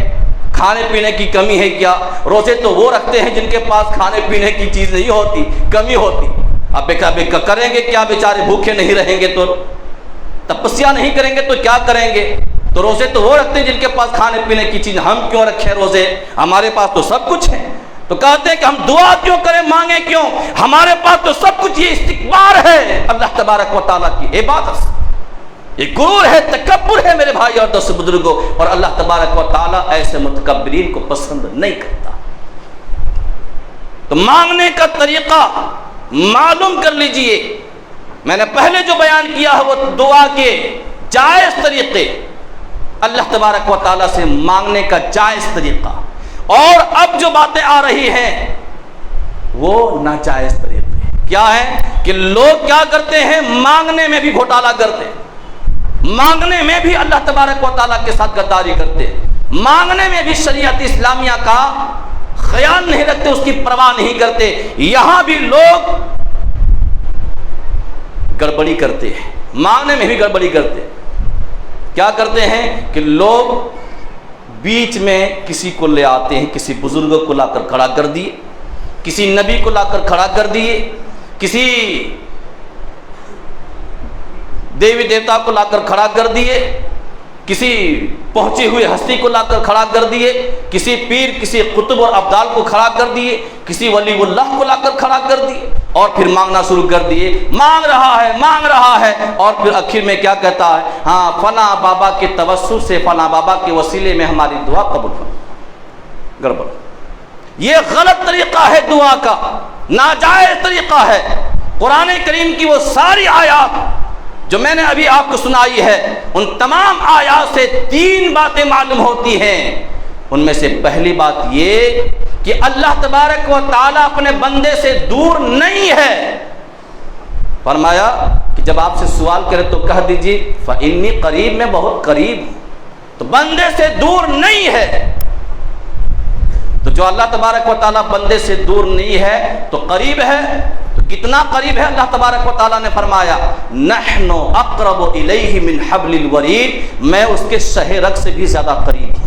کھانے پینے کی کمی ہے کیا؟ روزے تو وہ رکھتے ہیں جن کے پاس کھانے پینے کی چیز نہیں ہوتی، کمی ہوتی۔ اب کریں گے کیا؟ بیچارے بھوکے نہیں رہیں گے تو تپسیا نہیں کریں گے تو کیا کریں گے؟ تو روزے تو وہ رکھتے ہیں جن کے پاس کھانے پینے کی چیز، ہم کیوں رکھیں روزے؟ ہمارے پاس تو سب کچھ ہے۔ تو کہتے ہیں کہ ہم دعا کیوں کریں، مانگیں کیوں؟ ہمارے پاس تو سب کچھ۔ یہ استکبار ہے اللہ تبارک و تعالیٰ کی عبادت، یہ غرور ہے، تکبر ہے میرے بھائی اور دوست بزرگوں، اور اللہ تبارک و تعالیٰ ایسے متکبرین کو پسند نہیں کرتا۔ تو مانگنے کا طریقہ معلوم کر لیجئے۔ میں نے پہلے جو بیان کیا ہے وہ دعا کے جائز طریقے، اللہ تبارک و تعالیٰ سے مانگنے کا جائز طریقہ، اور اب جو باتیں آ رہی ہیں وہ ناجائز طریقے۔ کیا ہے کہ لوگ کیا کرتے ہیں؟ مانگنے میں بھی گھوٹالا کرتے ہیں، مانگنے میں بھی اللہ تبارک و تعالیٰ کے ساتھ غداری کرتے، مانگنے میں بھی شریعت اسلامیہ کا خیال نہیں رکھتے، اس کی پرواہ نہیں کرتے۔ یہاں بھی لوگ گڑبڑی کرتے ہیں، مانگنے میں بھی گڑبڑی کرتے ہیں۔ کیا کرتے ہیں کہ لوگ بیچ میں کسی کو لے آتے ہیں، کسی بزرگ کو لا کر کھڑا کر دیے، کسی نبی کو لا کر کھڑا کر دیے، کسی دیوی دیوتا کو لا کر کھڑا کر دیے، کسی پہنچی ہوئی ہستی کو لا کر کھڑا کر دیے، کسی پیر، کسی قطب اور ابدال کو کھڑا کر دیے، کسی ولی اللہ کو لا کر کھڑا کر دیے، اور پھر مانگنا شروع کر دیے۔ مانگ رہا ہے اور پھر آخر میں کیا کہتا ہے؟ ہاں، فلاں بابا کے توسل سے، فلاں بابا کے وسیلے میں ہماری دعا قبول ہو۔ گڑبڑ، یہ غلط طریقہ ہے، دعا کا ناجائز طریقہ ہے۔ قرآن کریم کی وہ ساری آیات جو میں نے ابھی آپ کو سنائی ہے، ان تمام آیات سے 3 باتیں معلوم ہوتی ہیں۔ ان میں سے پہلی بات یہ کہ اللہ تبارک و تعالیٰ اپنے بندے سے دور نہیں ہے۔ فرمایا کہ جب آپ سے سوال کرے تو کہہ دیجیے فإنی قریب، میں بہت قریب ہوں۔ تو بندے سے دور نہیں ہے۔ تو جو اللہ تبارک و تعالیٰ بندے سے دور نہیں ہے تو قریب ہے۔ تو کتنا قریب ہے؟ اللہ تبارک و تعالیٰ نے فرمایا نحن اقرب الیہ من حبل الورید، میں اس کے شہ رگ سے بھی زیادہ قریب ہوں۔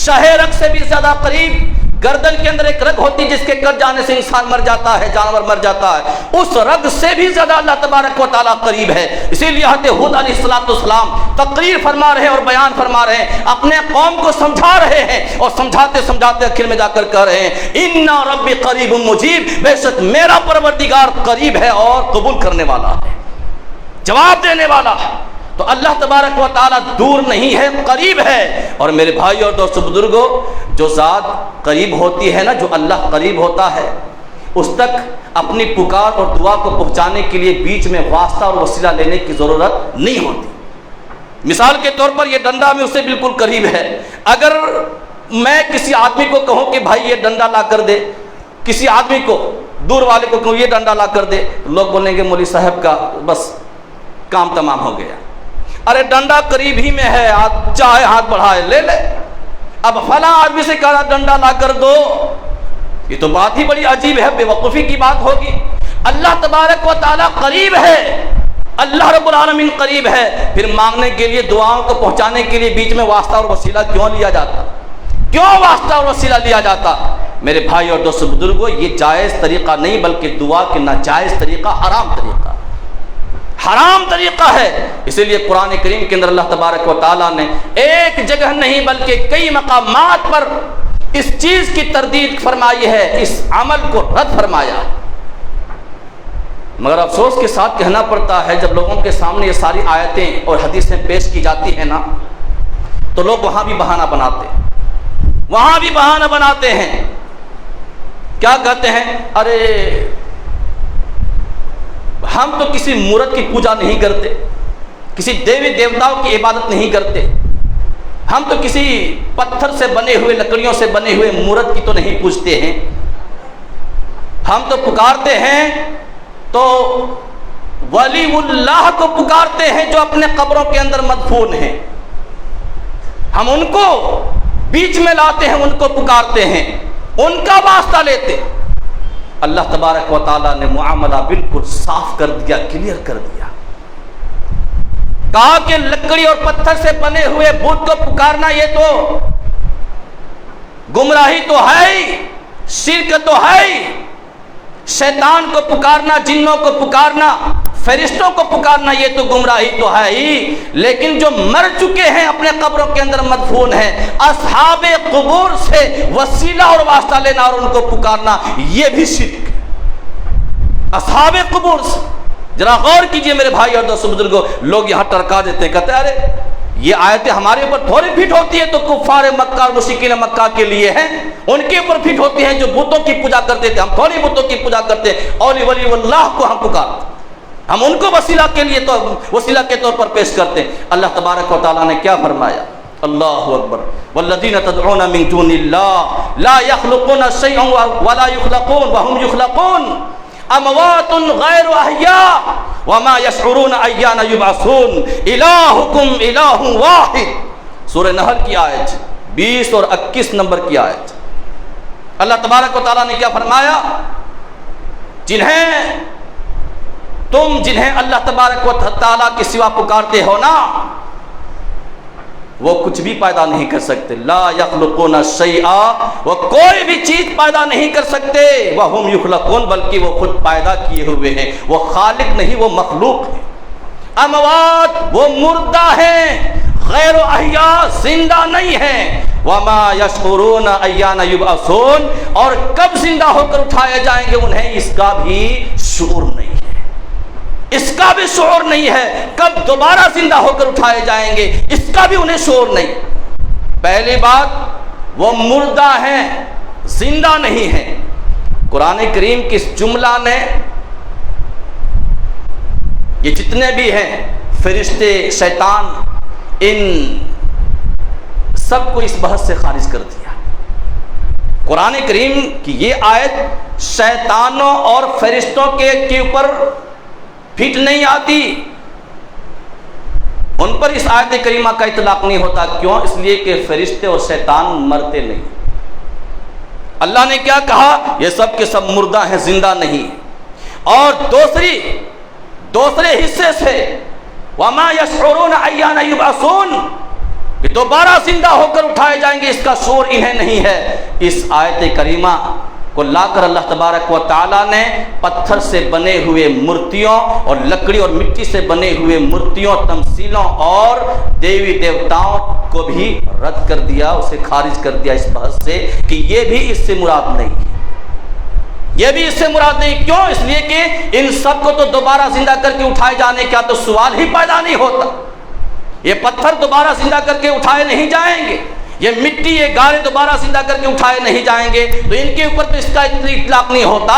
شہ رگ سے بھی زیادہ قریب۔ گردن کے اندر ایک رگ ہوتی جس کے کٹ جانے سے انسان مر جاتا ہے، جانور مر جاتا ہے، اس رگ سے بھی زیادہ اللہ تبارک و تعالیٰ قریب ہے۔ اسی لیے حضرت ہود علیہ السلام تقریر فرما رہے ہیں اور بیان فرما رہے ہیں، اپنے قوم کو سمجھا رہے ہیں، اور سمجھاتے سمجھاتے آخر میں جا کر کہہ رہے ہیں اِنَّ رَبِّ قریب مجیب، بے شک میرا پروردگار قریب ہے اور قبول کرنے والا ہے، جواب دینے والا ہے۔ تو اللہ تبارک و تعالیٰ دور نہیں ہے، قریب ہے۔ اور میرے بھائی اور دوستو بزرگوں، جو ذات قریب ہوتی ہے نا، جو اللہ قریب ہوتا ہے، اس تک اپنی پکار اور دعا کو پہنچانے کے لیے بیچ میں واسطہ اور وسیلہ لینے کی ضرورت نہیں ہوتی۔ مثال کے طور پر یہ ڈنڈا میں اس سے بالکل قریب ہے۔ اگر میں کسی آدمی کو کہوں کہ بھائی یہ ڈنڈا لا کر دے، کسی آدمی کو دور والے کو کہوں یہ ڈنڈا لا کر دے، لوگ بولیں گے مولوی صاحب کا بس کام تمام ہو گیا۔ ارے ڈنڈا قریب ہی میں ہے، چاہے ہاتھ بڑھائے لے لے۔ اب فلاں آدمی سے کہا ڈنڈا لا کر دو، یہ تو بات ہی بڑی عجیب ہے، بے وقوفی کی بات ہوگی۔ اللہ تبارک و تعالیٰ قریب ہے، اللہ رب العالمین قریب ہے، پھر مانگنے کے لیے، دعاؤں کو پہنچانے کے لیے بیچ میں واسطہ اور وسیلہ کیوں لیا جاتا؟ کیوں واسطہ اور وسیلہ لیا جاتا؟ میرے بھائی اور دوستو بزرگوں، یہ جائز طریقہ نہیں بلکہ دعا کے ناجائز طریقہ، حرام طریقہ، حرام طریقہ ہے۔ اسی لیے قرآن کریم کے اندر اللہ تبارک و تعالیٰ نے ایک جگہ نہیں بلکہ کئی مقامات پر اس چیز کی تردید فرمائی ہے، اس عمل کو رد فرمایا۔ مگر افسوس کے ساتھ کہنا پڑتا ہے، جب لوگوں کے سامنے یہ ساری آیتیں اور حدیثیں پیش کی جاتی ہیں نا، تو لوگ وہاں بھی بہانہ بناتے ہیں۔ کیا کہتے ہیں؟ ارے ہم تو کسی مورت کی پوجا نہیں کرتے، کسی دیوی دیوتاؤں کی عبادت نہیں کرتے، ہم تو کسی پتھر سے بنے ہوئے، لکڑیوں سے بنے ہوئے مورت کی تو نہیں پوجتے ہیں، ہم تو پکارتے ہیں تو ولی اللہ کو پکارتے ہیں جو اپنے قبروں کے اندر مدفون ہیں، ہم ان کو بیچ میں لاتے ہیں، ان کو پکارتے ہیں، ان کا واسطہ لیتے۔ اللہ تبارک و تعالیٰ نے معاملہ بالکل صاف کر دیا، کلیئر کر دیا۔ کہا کہ لکڑی اور پتھر سے بنے ہوئے بت کو پکارنا یہ تو گمراہی تو ہے ہی، شرک تو ہے ہی۔ شیطان کو پکارنا، جنوں کو پکارنا، فرشتوں کو پکارنا یہ تو گمراہی تو ہے ہی، لیکن جو مر چکے ہیں، اپنے قبروں کے اندر مدفون ہیں، اصحاب قبور سے وسیلہ اور واسطہ لینا اور ان کو پکارنا یہ بھی شرک ہے۔ اصحاب قبور سے ذرا غور کیجئے میرے بھائی اور دوستو بزرگوں، لوگ یہاں ٹرکا دیتے ہیں، کہتے ہیں ارے یہ آیتیں ہمارے اوپر تھوڑی فٹ ہوتی ہے، تو کفار مکہ اور مشرکین مکہ کے لیے ہیں، ان کے اوپر فٹ ہوتی ہیں جو بتوں کی پوجا کرتے تھے، ہم تھوڑی بتوں کی پوجا کرتے ہیں، اولی ولی اللہ کو ہم پکارتے، ہم ان کو وسیلہ کے لیے تو وسیلہ کے طور پر پیش کرتے ہیں۔ اللہ تبارک و تعالیٰ نے کیا فرمایا؟ اللہ اکبر، والذین تدعون من دون اللہ لا یخلقون شیئا ولا یخلقون وهم یخلقون۔ اموات غیر احیاء وما یشعرون ایان یبعثون الہکم الہ واحد. سورہ نحل کی آیت 20 اور 21 نمبر کی آیت. اللہ تبارک و تعالیٰ نے کیا فرمایا؟ جنہیں اللہ تبارک و تعالیٰ کے سوا پکارتے ہو نا، وہ کچھ بھی پیدا نہیں کر سکتے. لا یخلقون شیئا، وہ کوئی بھی چیز پیدا نہیں کر سکتے. وہم یخلقون، بلکہ وہ خود پیدا کیے ہوئے ہیں. وہ خالق نہیں، وہ مخلوق ہے. اموات، وہ مردہ ہیں. غیر احیاء، زندہ نہیں ہیں. وما یشعرون ایان یبعثون، اور کب زندہ ہو کر اٹھائے جائیں گے انہیں اس کا بھی شعور نہیں ہے. اس کا بھی شعور نہیں ہے. کب دوبارہ زندہ ہو کر اٹھائے جائیں گے اس کا بھی انہیں شعور نہیں. پہلی بات، وہ مردہ ہیں، زندہ نہیں ہیں. قرآن کریم کی اس جملہ نے یہ جتنے بھی ہیں فرشتے، شیطان، ان سب کو اس بحث سے خارج کر دیا. قرآن کریم کی یہ آیت شیطانوں اور فرشتوں کے اوپر فٹ نہیں آتی. ان پر اس آیت کریمہ کا اطلاق نہیں ہوتا. کیوں؟ اس لیے کہ فرشتے اور شیطان مرتے نہیں. اللہ نے کیا کہا؟ یہ سب کے سب مردہ ہیں، زندہ نہیں. اور دوسرے حصے سے وما یشعرون ایان یبعثون، کہ دوبارہ زندہ ہو کر اٹھائے جائیں گے اس کا شعور انہیں نہیں ہے. اس آیت کریمہ کو لا کر اللہ تبارک و تعالیٰ نے پتھر سے بنے ہوئے مورتیوں اور لکڑی اور مٹی سے بنے ہوئے مورتیوں، تمثیلوں اور دیوی دیوتاؤں کو بھی رد کر دیا، اسے خارج کر دیا اس بحث سے کہ یہ بھی اس سے مراد نہیں ہے. یہ بھی اس سے مراد نہیں. کیوں؟ اس لیے کہ ان سب کو تو دوبارہ زندہ کر کے اٹھائے جانے کا تو سوال ہی پیدا نہیں ہوتا. یہ پتھر دوبارہ زندہ کر کے اٹھائے نہیں جائیں گے، یہ مٹی، یہ گارے دوبارہ زندہ کر کے اٹھائے نہیں جائیں گے، تو ان کے اوپر تو اس کا اطلاق نہیں ہوتا.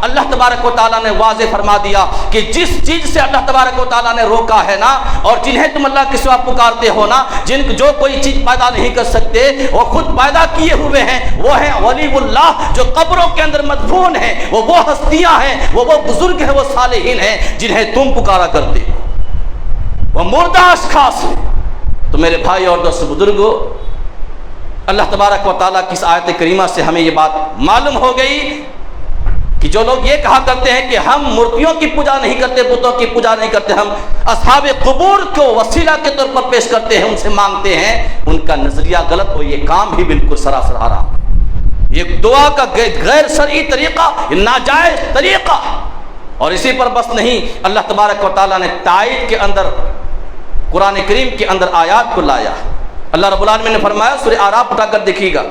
اللہ تبارک و تعالیٰ نے واضح فرما دیا کہ جس چیز سے اللہ تبارک و تعالیٰ نے روکا ہے نا، اور جنہیں تم اللہ کے سوا پکارتے ہو نا، جو کوئی چیز پیدا نہیں کر سکتے، وہ خود پیدا کیے ہوئے ہیں. وہ ہیں ولی اللہ، جو قبروں کے اندر مدفون ہیں. وہ ہستیاں ہیں، وہ بزرگ ہیں، وہ صالحین ہیں جنہیں تم پکارا کرتے ہو. وہ مردہ اشخاص ہیں. تو میرے بھائی اور دوست بزرگوں، اللہ تبارک و تعالیٰ کی اس آیت کریمہ سے ہمیں یہ بات معلوم ہو گئی کہ جو لوگ یہ کہا کرتے ہیں کہ ہم مورتیوں کی پوجا نہیں کرتے، بتوں کی پوجا نہیں کرتے، ہم اصحاب قبور کو وسیلہ کے طور پر پیش کرتے ہیں، ان سے مانگتے ہیں، ان کا نظریہ غلط ہو. یہ کام بھی بالکل سراسر حرام. یہ دعا کا غیر شرعی طریقہ، ناجائز طریقہ. اور اسی پر بس نہیں، اللہ تبارک و تعالیٰ نے تائید کے اندر قرآن کریم کے اندر آیات کو لایا. اللہ رب العالمین نے فرمایا، سورہ اعراف اٹھا کر دیکھیے گا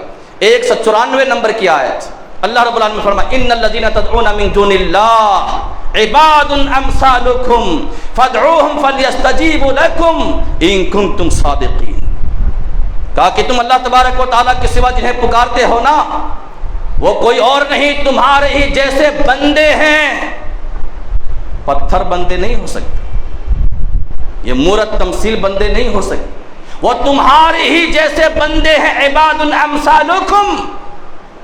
194 نمبر کی آیت. اللہ رب العالمین نے فرمایا، ان الذین تدعون من دون اللہ عباد امثالکم فادعوہم فلیستجیبوا لکم ان کنتم صادقین. کہا کہ تم اللہ تبارک و تعالیٰ کے سوا جنہیں پکارتے ہو نا، وہ کوئی اور نہیں، تمہارے ہی جیسے بندے ہیں. پتھر بندے نہیں ہو سکتے، یہ مورت تمثیل بندے نہیں ہو سکتے، وہ تمہارے ہی جیسے بندے ہیں. عباد امثالکم،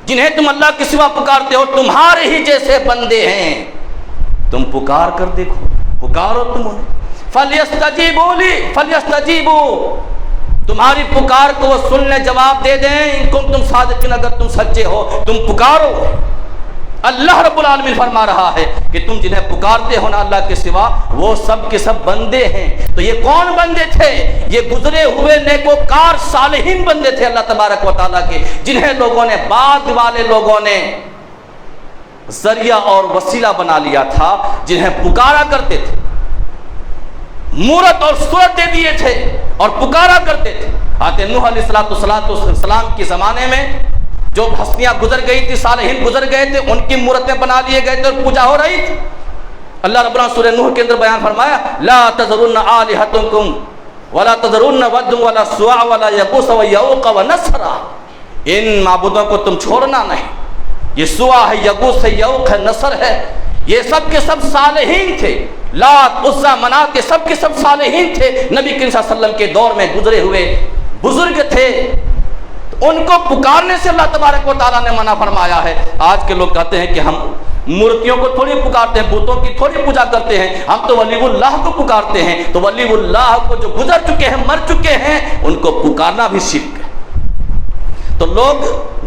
جنہیں تم اللہ کے سوا پکارتے ہو، تمہارے ہی جیسے بندے ہیں. تم پکار کر دیکھو، پکارو تم انہیں. فلیستجیبوا لی، فلیستجیبوا، تمہاری پکار کو وہ سننے جواب دے دیں. ان کو تم صادقین، اگر تم سچے ہو تم پکارو. اللہ رب العالمین فرما رہا ہے کہ تم جنہیں پکارتے ہو نا اللہ کے سوا، وہ سب کے سب بندے ہیں. تو یہ کون بندے تھے؟ یہ گزرے ہوئے نیکوکار صالحین بندے تھے اللہ تبارک و تعالیٰ کے، جنہیں لوگوں نے، بعد والے لوگوں نے ذریعہ اور وسیلہ بنا لیا تھا، جنہیں پکارا کرتے تھے، مورت اور صورت دے دیے تھے اور پکارا کرتے تھے. آتے نوح علیہ السلام کے زمانے میں جو ہستیاں گزر گئی تھی، صالحین گزر گئے تھے، ان کی مورتیں بنا لیے گئے تھے اور پوجا ہو رہی تھی. اللہ رب العالمین سورہ نوح کے اندر بیان فرمایا، لا تذرن آلہتکم ولا تذرن ود ولا سواع ولا یغوث ویعوق ونسرا. ان معبودوں کو تم چھوڑنا نہیں. یہ سواع ہے، یغوث ہے، یعوق ہے، نصر ہے، یہ سب کے سب صالحین تھے. لات، عزیٰ، منات، یہ سب کے سب صالحین تھے، نبی کریم صلی اللہ علیہ وسلم کے دور میں گزرے ہوئے بزرگ تھے. ان کو پکارنے سے اللہ تبارک و تعالیٰ نے منع فرمایا ہے. آج کے لوگ کہتے ہیں کہ ہم مورتیوں کو تھوڑی پکارتے ہیں، بتوں کی تھوڑی پوجا کرتے ہیں، ہم تو ولی اللہ کو پکارتے ہیں۔ تو ولی اللہ کو جو گزر چکے ہیں، مر چکے ہیں، ان کو پکارنا بھی شرک ہے۔ تو لوگ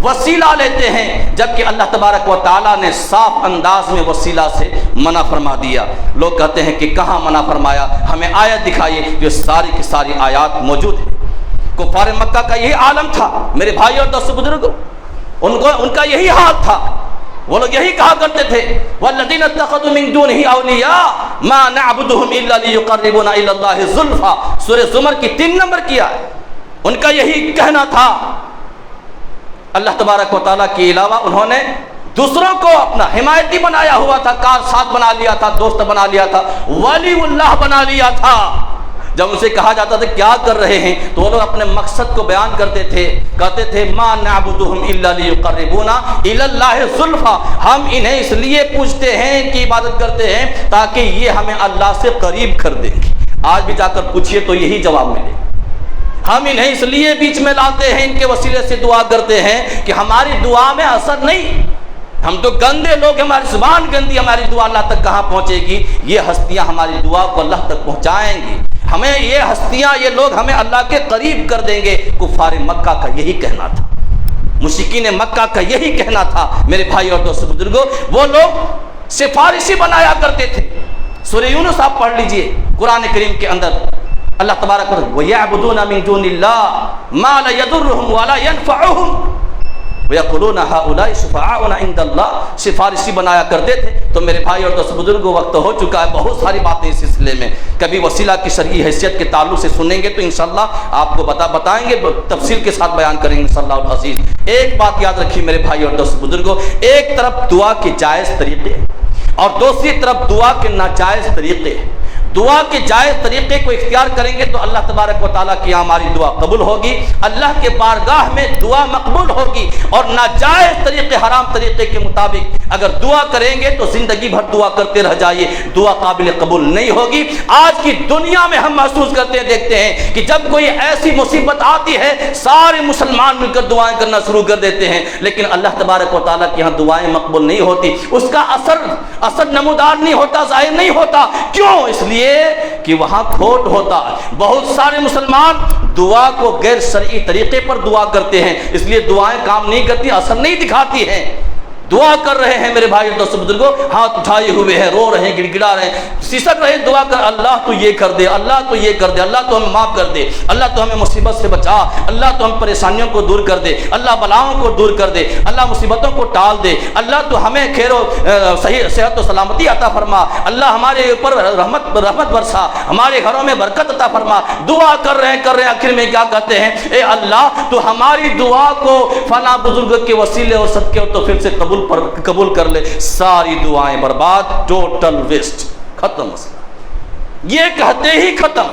وسیلہ لیتے ہیں، جبکہ اللہ تبارک و تعالیٰ نے صاف انداز میں وسیلہ سے منع فرما دیا۔ لوگ کہتے ہیں کہ کہاں منع فرمایا، ہمیں آیت دکھائیے۔ جو ساری کی ساری آیات موجود ہیں۔ کفار مکہ کا یہی عالم تھا میرے بھائی اور دوستو بزرگوں، ان کا یہی حال تھا۔ وہ لوگ یہی کہا کرتے تھے والذین اتخذوا من دونہ اولیاء ما نعبدهم الا لیقربونا الی اللہ زلفی، سورہ زمر کی 3 نمبر کی ہے۔ ان کا یہی کہنا تھا۔ اللہ تبارک و تعالیٰ کے علاوہ انہوں نے دوسروں کو اپنا حمایتی بنایا ہوا تھا، کار ساتھ بنا لیا تھا، دوست بنا لیا تھا، ولی اللہ بنا لیا تھا۔ جب ان سے کہا جاتا تھا کیا کر رہے ہیں تو وہ لوگ اپنے مقصد کو بیان کرتے تھے، کہتے تھے ما نعبدهم الا لیقربونا الی اللہ زلفی، ہم انہیں اس لیے پوجتے ہیں کہ عبادت کرتے ہیں تاکہ یہ ہمیں اللہ سے قریب کر دیں گے۔ آج بھی جا کر پوچھئے تو یہی جواب ملے۔ ہم انہیں اس لیے بیچ میں لاتے ہیں، ان کے وسیلے سے دعا کرتے ہیں کہ ہماری دعا میں اثر نہیں، ہم تو گندے لوگ، ہماری زبان گندی، ہماری دعا اللہ تک کہاں پہنچے گی؟ یہ ہستیاں ہماری دعا کو اللہ تک پہنچائیں گی، ہمیں یہ ہستیاں، یہ لوگ ہمیں اللہ کے قریب کر دیں گے۔ کفار مکہ کا یہی کہنا تھا، مشرکین مکہ کا یہی کہنا تھا۔ میرے بھائی اور دوستو بزرگوں، وہ لوگ سفارشی بنایا کرتے تھے۔ سورہ یونس آپ پڑھ لیجئے قرآن کریم کے اندر، اللہ تبارک و تعالیٰ وَيَعْبُدُونَ مِن دُونِ اللَّهِ مَا لَا يَضُرُّهُمْ وَلَا يَنْفَعُهُمْ وَيَقُولُونَ هَؤُلَاءِ شُفَعَاؤُنَا عِندَ اللَّهِ، سفارشی بنایا کرتے تھے۔ تو میرے بھائی اور دوستو بزرگوں، وقت ہو چکا ہے، بہت ساری باتیں اس سلسلے میں کبھی وسیلہ کی شرعی حیثیت کے تعلق سے سنیں گے تو انشاءاللہ آپ کو بتائیں گے، تفصیل کے ساتھ بیان کریں گے انشاءاللہ العزیز۔ ایک بات یاد رکھیے میرے بھائی اور دوستو بزرگوں، ایک طرف دعا کے جائز طریقے اور دوسری طرف دعا کے ناجائز طریقے۔ دعا کے جائز طریقے کو اختیار کریں گے تو اللہ تبارک و تعالیٰ کی ہماری دعا قبول ہوگی، اللہ کے بارگاہ میں دعا مقبول ہوگی۔ اور ناجائز طریقے، حرام طریقے کے مطابق اگر دعا کریں گے تو زندگی بھر دعا کرتے رہ جائیے، دعا قابل قبول نہیں ہوگی۔ آج کی دنیا میں ہم محسوس کرتے ہیں، دیکھتے ہیں کہ جب کوئی ایسی مصیبت آتی ہے سارے مسلمان مل کر دعائیں کرنا شروع کر دیتے ہیں، لیکن اللہ تبارک و تعالیٰ کی یہاں دعائیں مقبول نہیں ہوتی، اس کا اثر نمودار نہیں ہوتا، ظاہر نہیں ہوتا۔ کیوں؟ اس لیے کہ وہاں کھوٹ ہوتا ہے۔ بہت سارے مسلمان دعا کو غیر شرعی طریقے پر دعا کرتے ہیں، اس لیے دعائیں کام نہیں کرتی، اثر نہیں دکھاتی ہیں۔ دعا کر رہے ہیں میرے بھائی دوستو بزرگوں، ہاتھ اٹھائے ہوئے ہیں، رو رہے ہیں، گڑ گڑا رہے ہیں، سسک رہے ہیں، دعا کر اللہ تو یہ کر دے، اللہ تو یہ کر دے، اللہ تو ہمیں معاف کر دے، اللہ تو ہمیں مصیبت سے بچا، اللہ تو ہم پریشانیوں کو دور کر دے، اللہ بلاؤں کو دور کر دے، اللہ مصیبتوں کو ٹال دے، اللہ تو ہمیں خیر و صحیح صحت و سلامتی عطا فرما، اللہ ہمارے اوپر رحمت برسا، ہمارے گھروں میں برکت عطا فرما۔ دعا کر رہے ہیں، آخر میں کیا کہتے ہیں؟ اے اللہ تو ہماری دعا کو فلاں بزرگ کے وسیلے اور صدقے اور توفیق سے قبول کر لے۔ ساری دعائیں برباد، ٹوٹل ویسٹ، ختم مسئلہ، یہ کہتے ہی ختم۔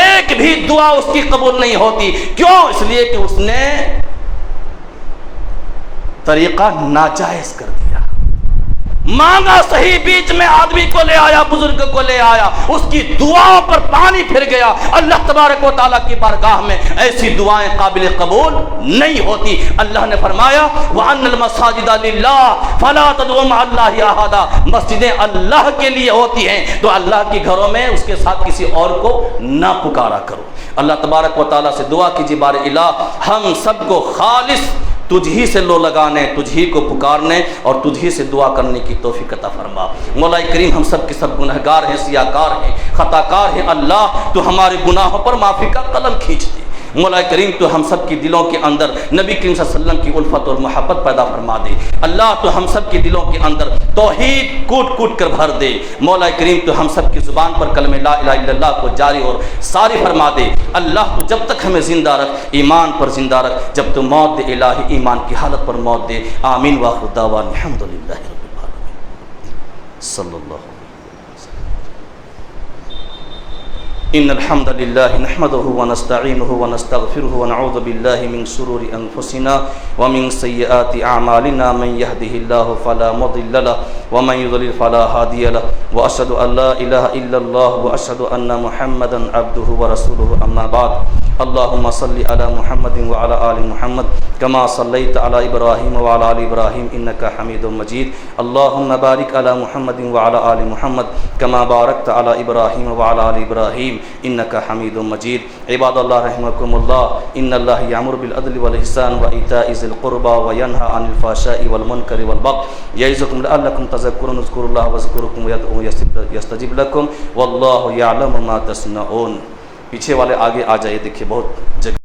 ایک بھی دعا اس کی قبول نہیں ہوتی۔ کیوں؟ اس لیے کہ اس نے طریقہ ناجائز کر دیا، مانگا صحیح، بیچ میں آدمی کو لے آیا، بزرگ کو لے آیا، اس کی دعاؤں پر پانی پھر گیا۔ اللہ تبارک و تعالیٰ کی بارگاہ میں ایسی دعائیں قابل قبول نہیں ہوتی۔ اللہ نے فرمایا وَأَنَّ الْمَسَاجِدَ لِلَّهِ فَلَا تَدْعُوا مَعَ اللَّهِ أَحَدًا، مسجدیں اللہ کے لیے ہوتی ہیں تو اللہ کے گھروں میں اس کے ساتھ کسی اور کو نہ پکارا کرو۔ اللہ تبارک و تعالیٰ سے دعا کیجیے بار الہ ہم سب کو خالص تجھ ہی سے لو لگانے، تجھ ہی کو پکارنے اور تجھ ہی سے دعا کرنے کی توفیق عطا فرما۔ مولا کریم ہم سب کے سب گنہگار ہیں، سیاہکار ہیں، خطا کار ہیں، اللہ تو ہمارے گناہوں پر معافی کا قلم کھینچ دے۔ مولا کریم تو ہم سب کی دلوں کے اندر نبی کریم صلی اللہ علیہ وسلم کی الفت اور محبت پیدا فرما دے۔ اللہ تو ہم سب کی دلوں کے اندر توحید کوٹ کوٹ کر بھر دے۔ مولا کریم تو ہم سب کی زبان پر کلمہ لا الہ الا اللہ کو جاری اور ساری فرما دے۔ اللہ تو جب تک ہمیں زندہ رکھ، ایمان پر زندہ رکھ، جب تو موت دے الہی ایمان کی حالت پر موت دے۔ آمین وآخر دعوانا الحمدللہ رب العالمین صلی اللہ علیہ وسلم۔ ان الحمد لله نحمده ونستعينه ونستغفره ونعوذ بالله من شرور انفسنا ومن سيئات اعمالنا، من يهده الله فلا مضل له ومن يضلل فلا هادي له، واشهد ان لا اله الا الله واشهد ان محمدا عبده ورسوله، اما بعد اللهم صل على محمد وعلى آل محمد كما صليت على إبراهيم وعلى آل إبراهيم إنك حميد مجيد اللهم بارك على محمد وعلى آل محمد كما باركت على إبراهيم وعلى آل إبراهيم إنك حميد مجيد عباد الله رحمكم الله إن الله يأمر بالعدل والإحسان وإيتاء ذي القربى وينهى عن الفحشاء والمنكر والبغي يعظكم لعلكم تذكرون اذكروا الله واذكركم ويدعو يستجب لكم والله يعلم ما تصنعون. پیچھے والے آگے آ جائے، دیکھیے بہت جگہ